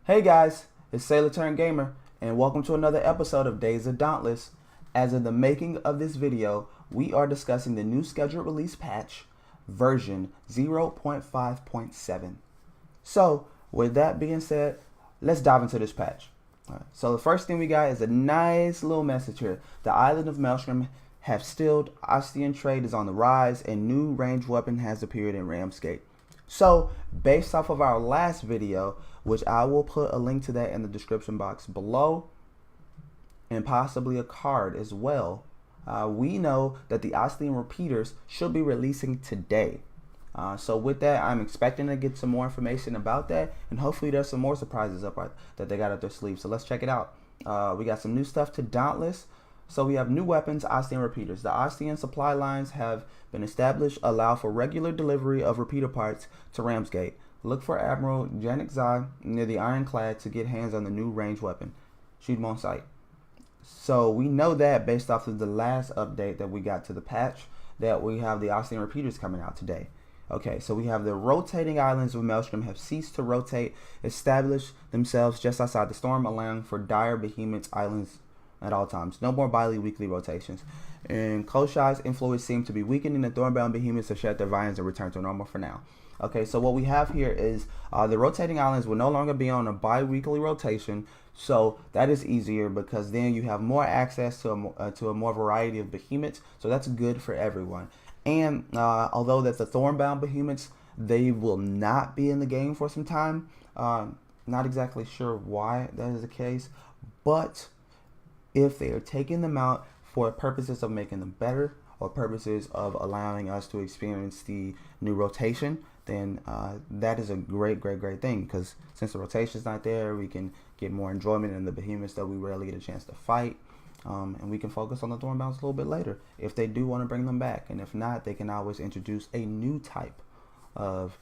Hey guys, it's Sailor Turn Gamer, and welcome to another episode of Days of Dauntless. As in the making of this video, we are discussing the new scheduled release patch, version 0.5.7. So, with that being said, let's dive into this patch. So the first thing we got is a nice little message here. The island of Maelstrom have stilled, Ostian trade is on the rise, and new ranged weapon has appeared in Ramsgate. So, based off of our last video, which I will put a link to that in the description box below, and possibly a card as well, we know that the Ostian repeaters should be releasing today. So with that, I'm expecting to get some more information about that, and hopefully there's some more surprises up that they got up their sleeve. So let's check it out. We got some new stuff to Dauntless. So we have new weapons, Ostian repeaters. The Ostian supply lines have been established, allow for regular delivery of repeater parts to Ramsgate. Look for Admiral Janik Zai near the Ironclad to get hands on the new ranged weapon. Shoot him on sight. So we know that based off of the last update that we got to the patch, that we have the Ostian repeaters coming out today. Okay, so we have the rotating islands of Maelstrom have ceased to rotate, established themselves just outside the storm, allowing for dire Behemoths islands at all times. No more bi-weekly rotations. And Koshai's influence seemed to be weakening. The Thornbound Behemoths have shed their vines and returned to normal for now. Okay, so what we have here is the rotating islands will no longer be on a bi-weekly rotation, so that is easier because then you have more access to a more variety of behemoths, so that's good for everyone. And although that the Thornbound Behemoths, they will not be in the game for some time, not exactly sure why that is the case, but if they are taking them out for purposes of making them better or purposes of allowing us to experience the new rotation, then that is a great thing, because since the rotation is not there, we can get more enjoyment in the behemoths that we rarely get a chance to fight, and we can focus on the Thornbounds a little bit later if they do want to bring them back. And if not, they can always introduce a new type of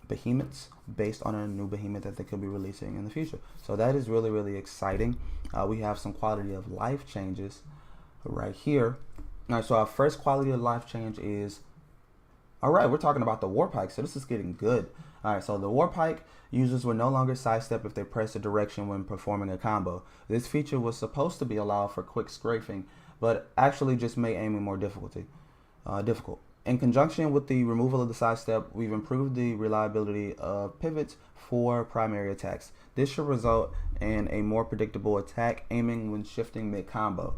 behemoths based on a new behemoth that they could be releasing in the future. So that is really exciting. We have some quality of life changes right here. All right, so our first quality of life change is, all right, we're talking about the war pike, so this is getting good. All right, so the war pike users will no longer sidestep if they press a direction when performing a combo. This feature was supposed to be allowed for quick strafing, but actually just made aiming more difficult. In conjunction with the removal of the sidestep, we've improved the reliability of pivots for primary attacks. This should result in a more predictable attack aiming when shifting mid-combo.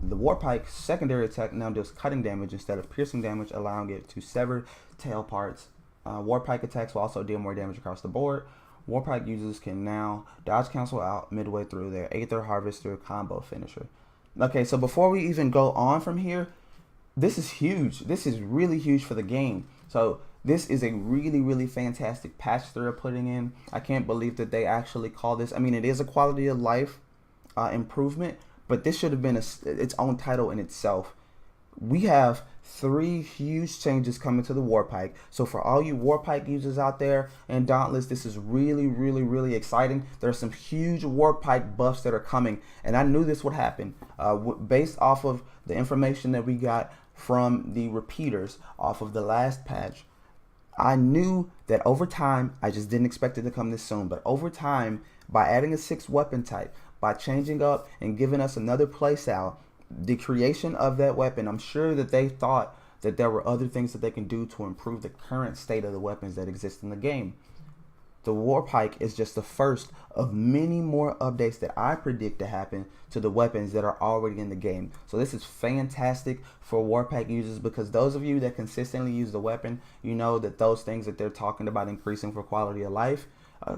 The Warpike's secondary attack now does cutting damage instead of piercing damage, allowing it to sever tail parts. Warpike attacks will also deal more damage across the board. Warpike users can now dodge cancel out midway through their Aether Harvester combo finisher. Okay, so before we even go on from here, this is huge. This is really huge for the game. So this is a really fantastic patch they're putting in. I can't believe that they actually call this. I mean, it is a quality of life improvement, but this should have been its own title in itself. We have 3 huge changes coming to the Warpike. So for all you Warpike users out there and Dauntless, this is really exciting. There's some huge Warpike buffs that are coming, and I knew this would happen based off of the information that we got from the repeaters off of the last patch. I knew that over time, I just didn't expect it to come this soon, but over time, by adding a 6th weapon type, by changing up and giving us another playstyle, the creation of that weapon, I'm sure that they thought that there were other things that they can do to improve the current state of the weapons that exist in the game. The Warpike is just the first of many more updates that I predict to happen to the weapons that are already in the game. So this is fantastic for Warpike users, because those of you that consistently use the weapon, you know that those things that they're talking about increasing for quality of life,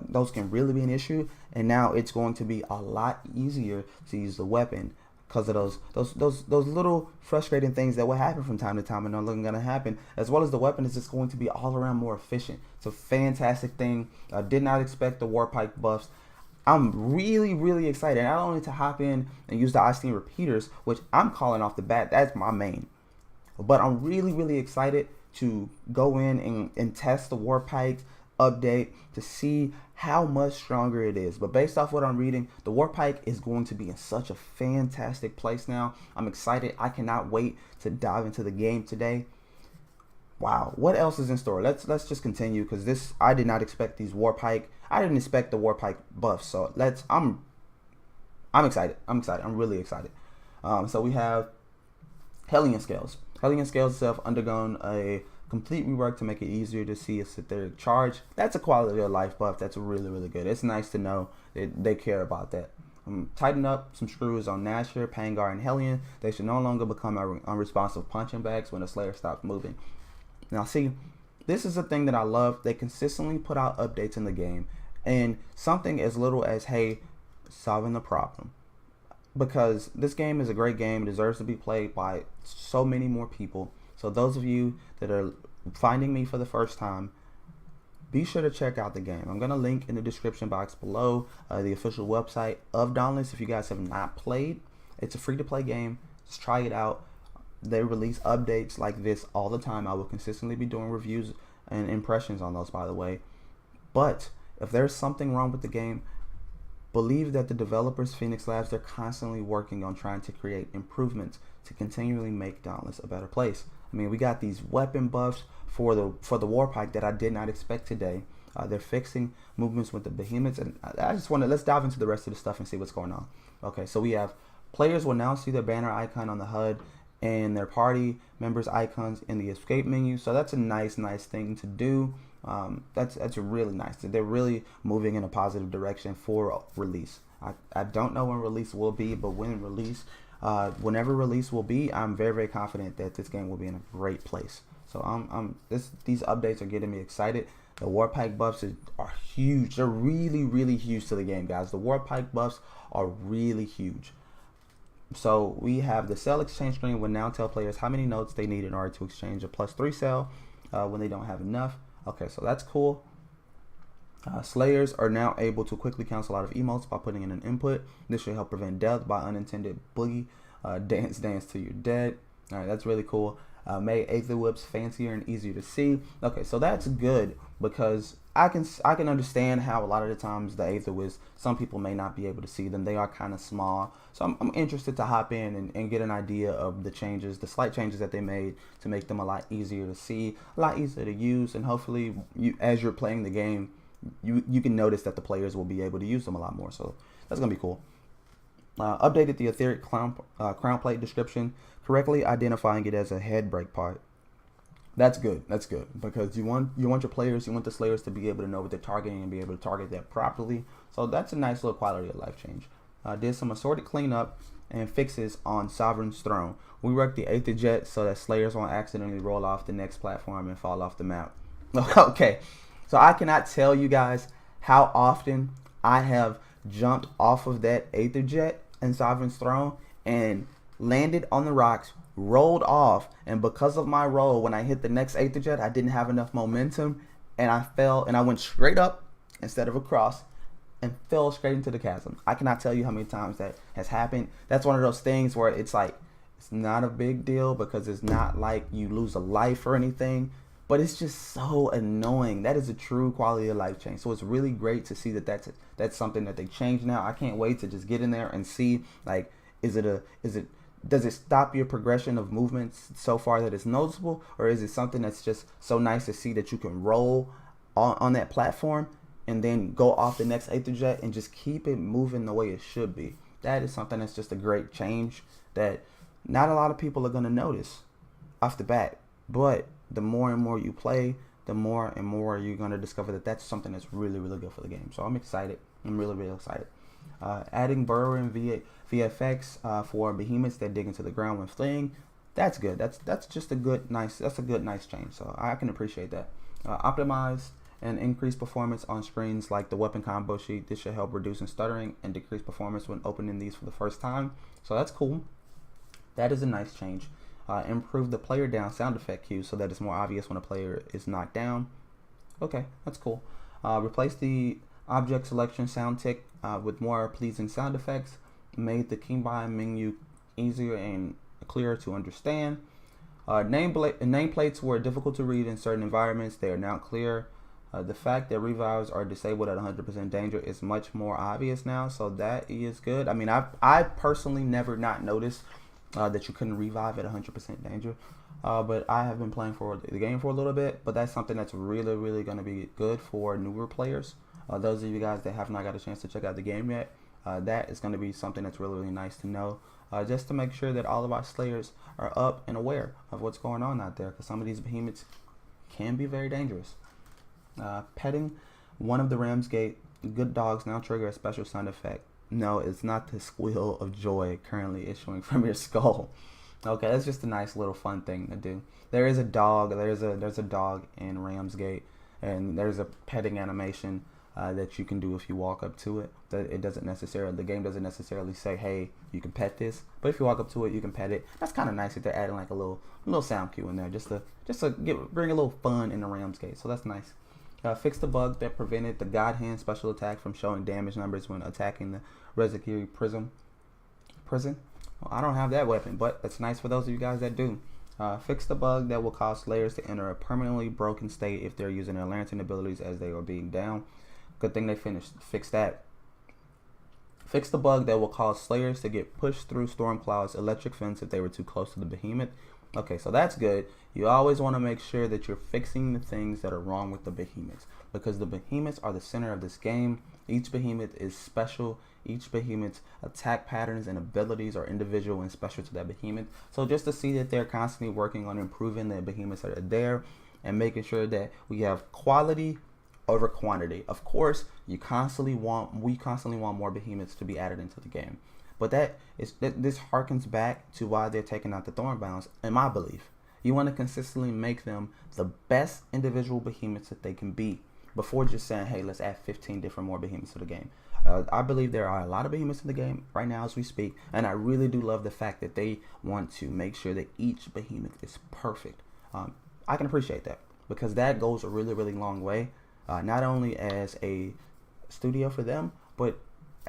those can really be an issue. And now it's going to be a lot easier to use the weapon because of those little frustrating things that will happen from time to time and are going to happen, as well as the weapon is just going to be all around more efficient. It's a fantastic thing. I did not expect the Warpike buffs. I'm really excited, not only to hop in and use the Ostian repeaters, which I'm calling off the bat, that's my main, but I'm really excited to go in and test the Warpike update to see how much stronger it is. But based off what I'm reading, the Warpike is going to be in such a fantastic place now. I'm excited. I cannot wait to dive into the game today. Wow, what else is in store? Let's just continue, because this, I did not expect these Warpike I didn't expect the Warpike buffs. So I'm excited. I'm really excited. So we have Hellion Scales. Hellion Scales itself undergone a complete rework to make it easier to see its etheric charge. That's a quality of life buff that's really, really good. It's nice to know that they care about that. Tighten up some screws on Nashor, Pangar, and Hellion. They should no longer become unresponsive punching bags when the Slayer stops moving. Now see, this is a thing that I love. They consistently put out updates in the game, and something as little as, hey, solving the problem. Because this game is a great game. It deserves to be played by so many more people. So those of you that are finding me for the first time, be sure to check out the game. I'm going to link in the description box below the official website of Dauntless if you guys have not played. It's a free-to-play game. Just try it out. They release updates like this all the time. I will consistently be doing reviews and impressions on those, by the way. But if there's something wrong with the game, believe that the developers, Phoenix Labs, they're constantly working on trying to create improvements to continually make Dauntless a better place. I mean, we got these weapon buffs for the Warpike that I did not expect today. They're fixing movements with the Behemoths, and let's dive into the rest of the stuff and see what's going on. Okay, so we have players will now see their banner icon on the HUD and their party members' icons in the escape menu. So that's a nice thing to do. That's really nice. They're really moving in a positive direction for release. I don't know when release will be, but whenever release will be, I'm very confident that this game will be in a great place. So these updates are getting me excited. The Warpike buffs are huge. They're really huge to the game, guys. The Warpike buffs are really huge. So we have the cell exchange screen will now tell players how many notes they need in order to exchange a +3 cell when they don't have enough. Okay, so that's cool. Slayers are now able to quickly cancel out of emotes by putting in an input. This should help prevent death by unintended boogie. Dance till you're dead. All right, that's really cool. Made Aether Whips fancier and easier to see. Okay, so that's good because I can understand how a lot of the times the Aether Whips, some people may not be able to see them. They are kind of small. So I'm interested to hop in and get an idea of the changes, the slight changes that they made to make them a lot easier to see, a lot easier to use, and hopefully as you're playing the game, you can notice that the players will be able to use them a lot more. So that's going to be cool. Updated the etheric crown plate description, correctly identifying it as a head break part. That's good. That's good because you want your players, you want the Slayers to be able to know what they're targeting and be able to target that properly. So that's a nice little quality of life change. Did some assorted cleanup and fixes on Sovereign's Throne. We worked the Aether Jet so that Slayers won't accidentally roll off the next platform and fall off the map. Okay, so I cannot tell you guys how often I have jumped off of that Aether Jet in Sovereign's Throne and landed on the rocks, rolled off, and because of my roll, when I hit the next Aether Jet, I didn't have enough momentum, and I fell, and I went straight up instead of across, and fell straight into the chasm. I cannot tell you how many times that has happened. That's one of those things where it's like, it's not a big deal because it's not like you lose a life or anything, but it's just so annoying. That is a true quality of life change. So it's really great to see that that's something that they changed now. I can't wait to just get in there and see, like, does it stop your progression of movements so far that it's noticeable, or is it something that's just so nice to see that you can roll on that platform and then go off the next Aether Jet and just keep it moving the way it should be? That is something that's just a great change that not a lot of people are going to notice off the bat, but the more and more you play, the more and more you're going to discover that that's something that's really good for the game. So I'm excited. I'm really excited. Adding burrowing VFX for behemoths that dig into the ground when fleeing. That's good. That's just a good nice change. So I can appreciate that. Optimize and increase performance on screens like the weapon combo sheet. This should help reducing stuttering and decrease performance when opening these for the first time. So that's cool. That is a nice change. Improve the player down sound effect cue so that it's more obvious when a player is knocked down. Okay, that's cool. Replace the object selection sound tick with more pleasing sound effects. Made the keybind menu easier and clearer to understand. Nameplates were difficult to read in certain environments. They are now clear. The fact that revives are disabled at 100% danger is much more obvious now, so that is good. I mean, I personally never not noticed that you couldn't revive at 100% danger, but I have been playing for the game for a little bit, but that's something that's really going to be good for newer players. Those of you guys that have not got a chance to check out the game yet, that is going to be something that's really, really nice to know. Just to make sure that all of our Slayers are up and aware of what's going on out there, because some of these behemoths can be very dangerous. Petting one of the Ramsgate good dogs now trigger a special sound effect. No, it's not the squeal of joy currently issuing from your skull. Okay, that's just a nice little fun thing to do. There is a dog. There's a dog in Ramsgate, and there's a petting animation that you can do if you walk up to it. It doesn't necessarily, the game doesn't necessarily say, hey, you can pet this, but if you walk up to it, you can pet it. That's kind of nice that they're adding like a little sound cue in there, just to bring a little fun in the Ramsgate. So that's nice. Fix the bug that prevented the God Hand special attack from showing damage numbers when attacking the Rezekiri prison. Well, I don't have that weapon, but it's nice for those of you guys that do. Fix the bug that will cause Slayers to enter a permanently broken state if they're using their lantern abilities as they are being down. Good thing they fixed that. Fix the bug that will cause Slayers to get pushed through Stormcloud's electric fence if they were too close to the Behemoth. Okay, so that's good. You always want to make sure that you're fixing the things that are wrong with the Behemoths, because the Behemoths are the center of this game. Each Behemoth is special. Each Behemoth's attack patterns and abilities are individual and special to that Behemoth. So just to see that they're constantly working on improving the Behemoths that are there and making sure that we have quality over quantity. Of course, we constantly want more Behemoths to be added into the game. But this harkens back to why they're taking out the Thornbounds, in my belief. You want to consistently make them the best individual Behemoths that they can be before just saying, hey, let's add 15 different more Behemoths to the game. I believe there are a lot of Behemoths in the game right now as we speak, and I really do love the fact that they want to make sure that each Behemoth is perfect. I can appreciate that, because that goes a really, really long way, not only as a studio for them, but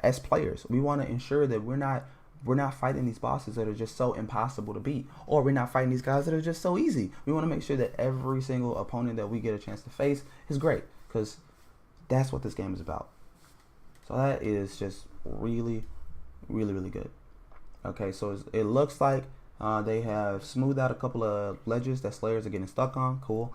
as players. We want to ensure that we're not fighting these bosses that are just so impossible to beat, or we're not fighting these guys that are just so easy. We want to make sure that every single opponent that we get a chance to face is great, because that's what this game is about. So that is just really, really, really good. Okay, so it looks like they have smoothed out a couple of ledges that Slayers are getting stuck on. Cool.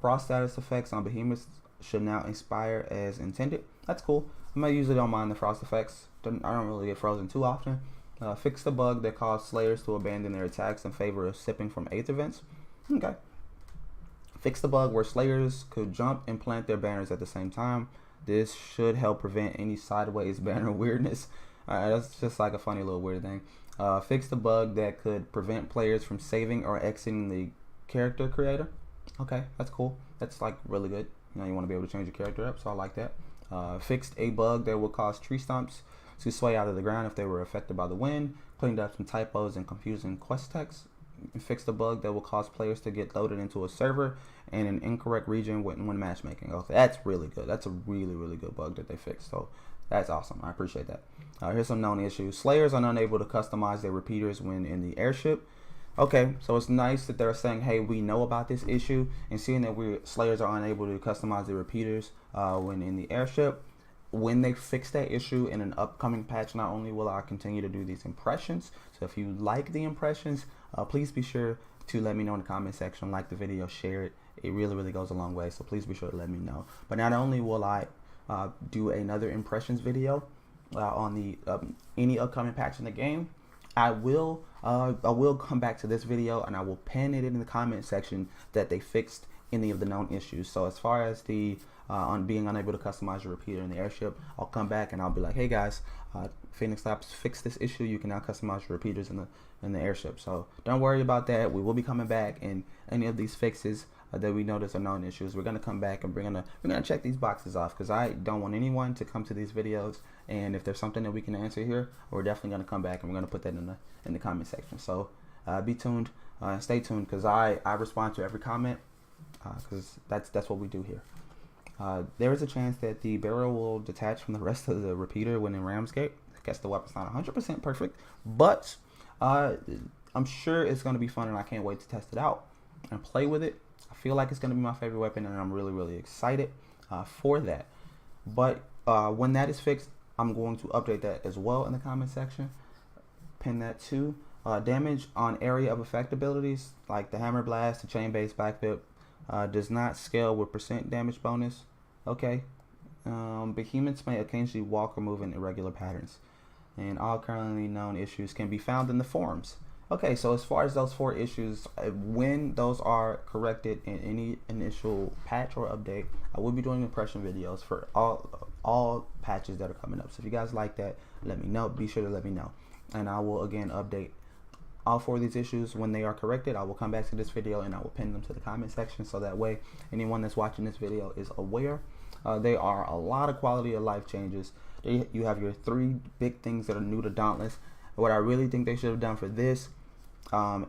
Frost status effects on Behemoths should now expire as intended. That's cool. I usually don't mind the frost effects. I don't really get frozen too often. Fix the bug that caused Slayers to abandon their attacks in favor of sipping from 8th events. Okay. Fix the bug where Slayers could jump and plant their banners at the same time. This should help prevent any sideways banner weirdness. That's just like a funny little weird thing. Fix the bug that could prevent players from saving or exiting the character creator. Okay, that's cool. That's like really good. You know, you want to be able to change your character up, so I like that. Fixed a bug that would cause tree stumps to sway out of the ground if they were affected by the wind. Cleaned up some typos and confusing quest text. Fixed a bug that will cause players to get loaded into a server in an incorrect region when matchmaking. Okay, that's really good. That's a really, really good bug that they fixed. So that's awesome. I appreciate that. Here's some known issues. Slayers are unable to customize their repeaters when in the airship. Okay, so it's nice that they're saying, hey, we know about this issue, and seeing that Slayers are unable to customize their repeaters when in the airship. When they fix that issue in an upcoming patch, not only will I continue to do these impressions, so if you like the impressions, please be sure to let me know in the comment section, like the video, share it. It really, really goes a long way, so please be sure to let me know. But not only will I do another impressions video on the any upcoming patch in the game, I will come back to this video and I will pin it in the comment section that they fixed any of the known issues. So as far as the on being unable to customize your repeater in the airship, I'll come back and I'll be like, hey guys, Phoenix Labs fixed this issue. You can now customize your repeaters in the airship. So don't worry about that. We will be coming back, and any of these fixes that we notice are known issues, we're gonna come back and we're gonna check these boxes off, because I don't want anyone to come to these videos and if there's something that we can answer here, we're definitely gonna come back and we're gonna put that in the comment section. So be tuned, stay tuned, because I respond to every comment, because that's what we do here. There is a chance that the barrel will detach from the rest of the repeater when in Ramsgate. I guess the weapon's not 100% perfect, but I'm sure it's going to be fun, and I can't wait to test it out and play with it. I feel like it's going to be my favorite weapon, and I'm really, really excited for that. But when that is fixed, I'm going to update that as well in the comment section. Pin that too. Damage on area of effect abilities, like the hammer blast, the chain-based backflip, does not scale with percent damage bonus. Okay, Behemoths may occasionally walk or move in irregular patterns, and all currently known issues can be found in the forums. Okay, so as far as those 4 issues, when those are corrected in any initial patch or update, I will be doing impression videos for all patches that are coming up. So if you guys like that, let me know. Be sure to let me know, and I will again update all 4 of these issues when they are corrected. I will come back to this video and I will pin them to the comment section, so that way anyone that's watching this video is aware. There are a lot of quality of life changes. You have your 3 big things that are new to Dauntless. What I really think they should have done for this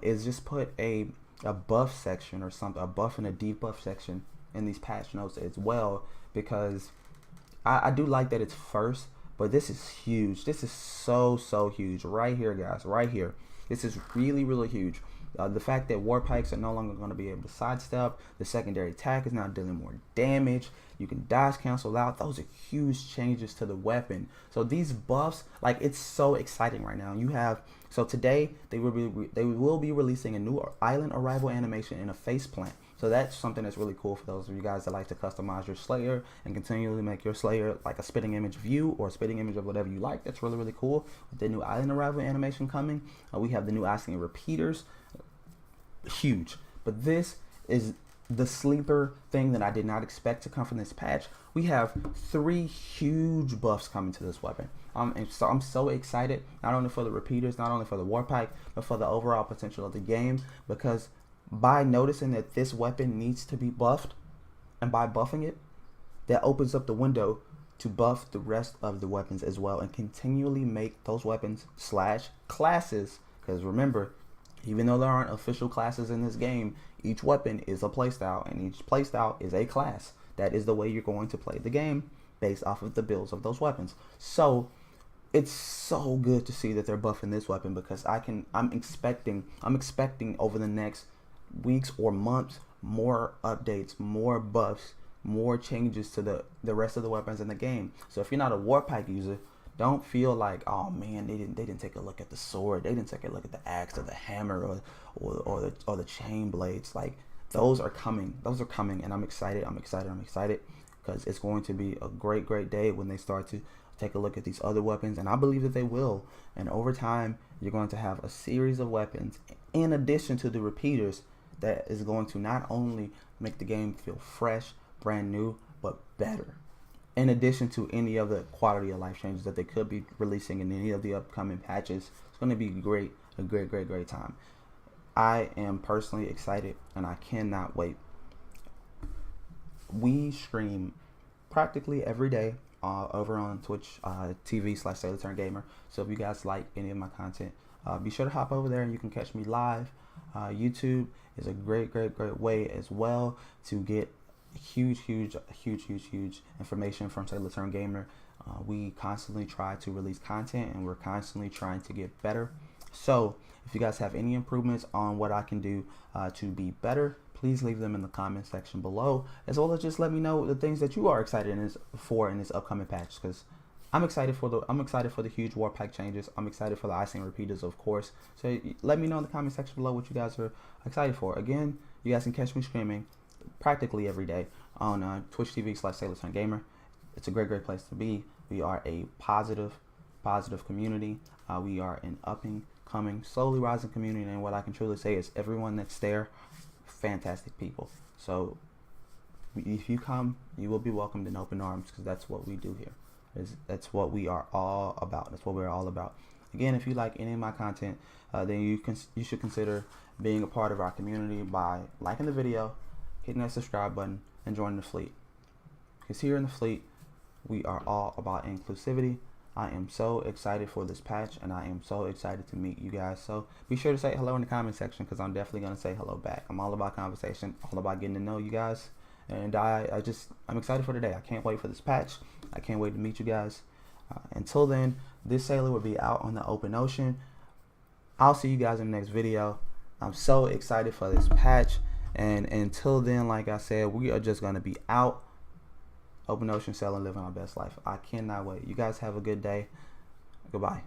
is just put a buff section or something, a buff and a debuff section in these patch notes as well, because I do like that it's first, but this is huge. This is so huge right here, guys, right here. This is really huge. The fact that war pikes are no longer going to be able to sidestep, the secondary attack is now dealing more damage, you can dodge cancel out. Those are huge changes to the weapon. So these buffs, like, it's so exciting right now. You have, so today they will be releasing a new island arrival animation and a face plant. So that's something that's really cool for those of you guys that like to customize your Slayer and continually make your Slayer like a spitting image view or a spitting image of whatever you like. That's really cool. With the new island arrival animation coming, we have the new Ostian repeaters. Huge. But this is the sleeper thing that I did not expect to come from this patch. We have 3 huge buffs coming to this weapon. And so I'm so excited, not only for the repeaters, not only for the war pike, but for the overall potential of the game, because by noticing that this weapon needs to be buffed, and by buffing it, that opens up the window to buff the rest of the weapons as well, and continually make those weapons / classes, because remember, even though there aren't official classes in this game, each weapon is a playstyle, and each playstyle is a class. That is the way you're going to play the game, based off of the builds of those weapons. So it's so good to see that they're buffing this weapon, because I'm expecting over the next weeks or months more updates, more buffs, more changes to the rest of the weapons in the game. So if you're not a war pike user, don't feel like, oh man, they didn't take a look at the sword, they didn't take a look at the axe or the hammer or the chain blades. Like, those are coming, and I'm excited because it's going to be a great day when they start to take a look at these other weapons, and I believe that they will. And over time, you're going to have a series of weapons in addition to the repeaters that is going to not only make the game feel fresh, brand new, but better, in addition to any of the quality of life changes that they could be releasing in any of the upcoming patches. It's going to be a great time. I am personally excited, and I cannot wait. We stream practically every day over on Twitch TV/SailorTurnGamer. So if you guys like any of my content, be sure to hop over there and you can catch me live. YouTube is a great way as well to get huge information from Sailor Turn Gamer. We constantly try to release content, and we're constantly trying to get better. So if you guys have any improvements on what I can do to be better, please leave them in the comment section below, as well as just let me know the things that you are excited in this upcoming patch, because I'm excited for the huge war pack changes. I'm excited for the icing repeaters, of course. So let me know in the comment section below what you guys are excited for. Again, you guys can catch me streaming practically every day on Twitch TV/SailorTurnGamer. It's a great place to be. We are a positive community. We are an coming, slowly rising community, and what I can truly say is everyone that's there, fantastic people. So if you come, you will be welcomed in open arms, because that's what we do here. That's what we are all about. That's what we're all about. Again, if you like any of my content, then you should consider being a part of our community by liking the video, hitting that subscribe button, and joining the fleet. Because here in the fleet, we are all about inclusivity. I am so excited for this patch, and I am so excited to meet you guys. So be sure to say hello in the comment section, because I'm definitely going to say hello back. I'm all about conversation, all about getting to know you guys. And I'm excited for today. I can't wait for this patch. I can't wait to meet you guys. Until then, this sailor will be out on the open ocean. I'll see you guys in the next video. I'm so excited for this patch. And until then, like I said, we are just going to be out, open ocean sailing, living our best life. I cannot wait. You guys have a good day. Goodbye.